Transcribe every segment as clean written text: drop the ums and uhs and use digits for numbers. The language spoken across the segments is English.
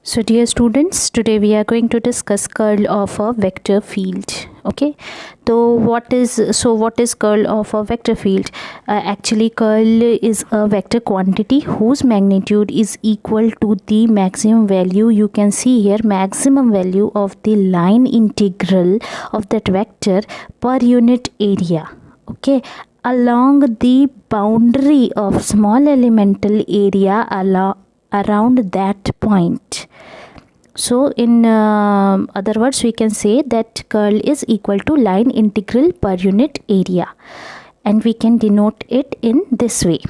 So dear students, today we are going to discuss curl of a vector field. Okay, so what is curl of a vector field? Actually, curl is a vector quantity whose magnitude is equal to the maximum value. You can see here maximum value of the line integral of that vector per unit area. Okay, along the boundary of small elemental area around that point. So in other words, we can say that curl is equal to line integral per unit area, and we can denote it in this way.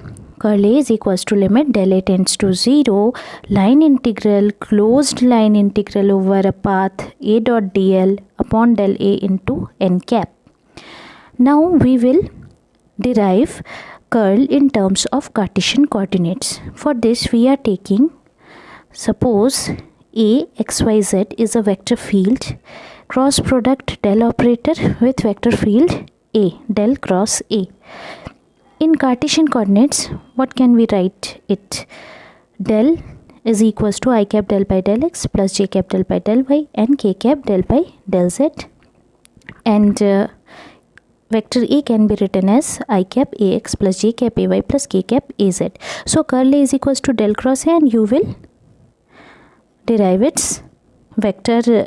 Curl A is equals to limit del A tends to 0 line integral closed line integral over a path A dot dl upon del A into n cap. Now we will derive curl in terms of Cartesian coordinates. For this we are taking, suppose A xyz is a vector field, cross product del operator with vector field A, del cross A. In Cartesian coordinates, what can we write it? Del is equals to I cap del by del x plus j cap del by del y and k cap del by del z, and vector A can be written as I cap ax plus j cap ay plus k cap az. So curl A is equals to del cross A, and you will derive its vector,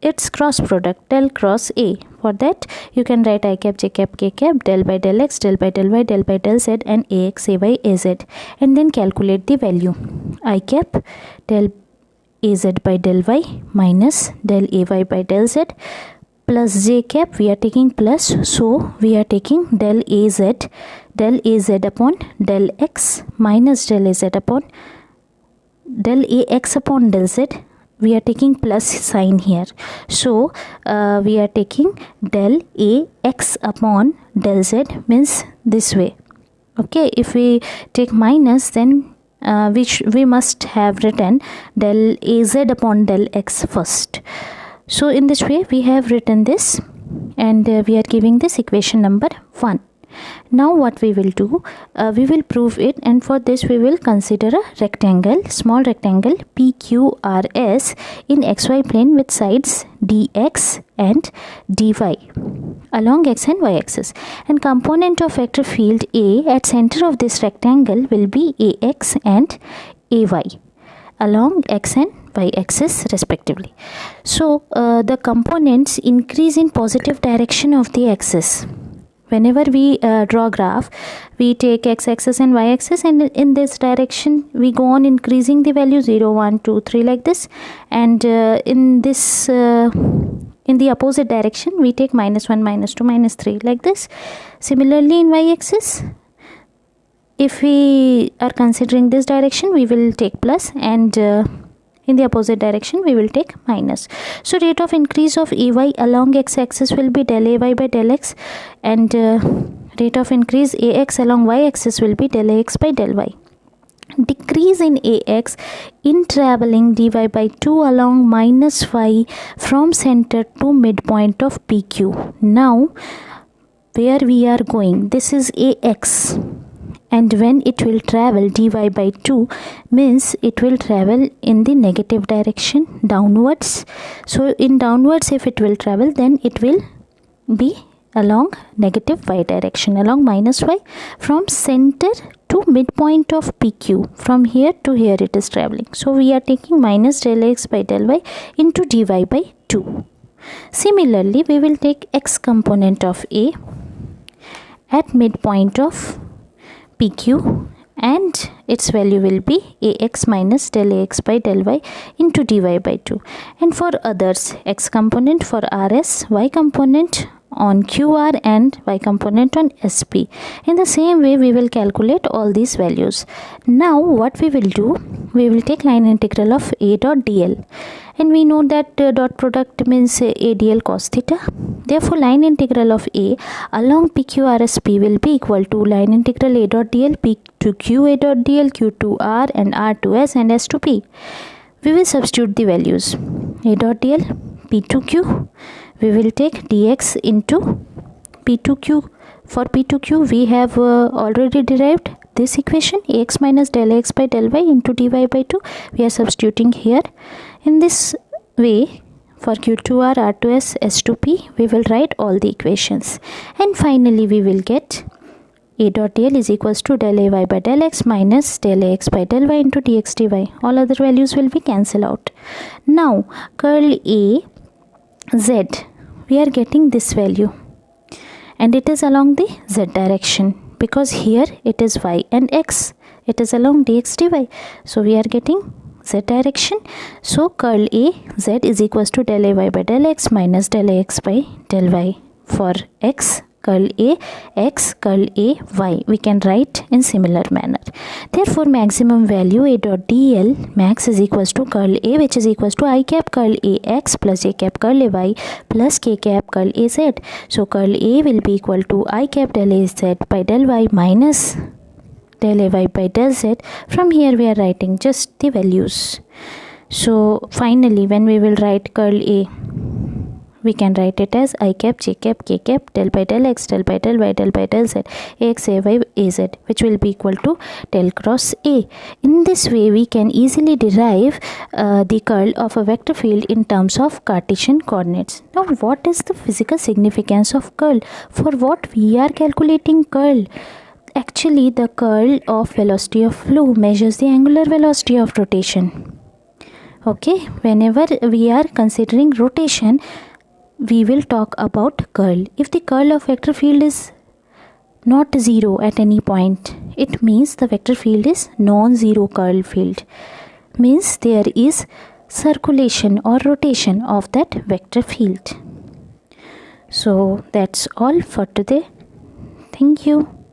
its cross product del cross A. For that you can write I cap j cap k cap del by del x del by del y del by del z and ax ay az, and then calculate the value. I cap del az by del y minus del ay by del z plus j cap, we are taking plus, so we are taking del az upon del x minus del az upon del ax upon del z. We are taking plus sign here, so we are taking del ax upon del z, means this way. Okay, if we take minus, then we must have written del az upon del x first. So in this way we have written this, and we are giving this equation number 1. Now what we will do, we will prove it, and for this we will consider a rectangle, small rectangle PQRS in xy plane with sides dx and dy along x and y axis, and component of vector field A at center of this rectangle will be ax and ay along x and y axis respectively. So the components increase in positive direction of the axis. Whenever we draw graph, we take x-axis and y-axis, and in this direction we go on increasing the value 0, 1, 2, 3 like this, and in this in the opposite direction we take minus 1, minus 2, minus 3 like this. Similarly in y-axis, if we are considering this direction, we will take plus, and in the opposite direction we will take minus. So rate of increase of ay along x-axis will be del ay by del x, and rate of increase ax along y-axis will be del ax by del y. Decrease in ax in traveling dy by 2 along minus y from center to midpoint of PQ. Now where we are going, this is ax, and when it will travel dy by 2 means it will travel in the negative direction, downwards. So in downwards if it will travel, then it will be along negative y direction, along minus y from center to midpoint of PQ. From here to here it is traveling. So we are taking minus del x by del y into dy by 2. Similarly we will take x component of A at midpoint of PQ, and its value will be ax minus del ax by del y into dy by 2. And for others, x component for RS, y component on QR, and y component on SP. In the same way we will calculate all these values. Now what we will do, we will take line integral of A dot dl, and we know that dot product means A dl cos theta. Therefore line integral of A along PQRSP will be equal to line integral A dot dl P to Q A dot dl, Q to R, and R to S, and S to P. We will substitute the values. A dot dl P to Q, we will take dx into P to Q. For P to Q we have already derived this equation, ax minus del x by del y into dy by 2. We are substituting here. In this way, for q2r, r2s, s2p, we will write all the equations. And finally, we will get a dot dl is equals to del ay by del x minus del ax by del y into dx dy. All other values will be cancelled out. Now, curl A z, we are getting this value. And it is along the z direction. Because here it is y and x. It is along dx dy. So, we are getting z direction. So, curl A z is equals to del ay by del x minus del ax by del y. For x, curl A x, curl A y, we can write in similar manner. Therefore, maximum value A dot dl max is equals to curl A, which is equals to I cap curl A x plus A cap curl A y plus K cap curl A z. So, curl A will be equal to I cap del A z by del y minus del A y by del z. From here we are writing just the values. So, finally when we will write curl A, we can write it as I cap, j cap, k cap, del by del x, del by del y, del by del z, ax, ay, az, which will be equal to del cross A. In this way, we can easily derive the curl of a vector field in terms of Cartesian coordinates. Now, what is the physical significance of curl? For what we are calculating curl? Actually, the curl of velocity of flow measures the angular velocity of rotation. Okay, whenever we are considering rotation, we will talk about curl. If the curl of vector field is not 0 at any point, it means the vector field is non-zero curl field. Means there is circulation or rotation of that vector field. So that's all for today. Thank you.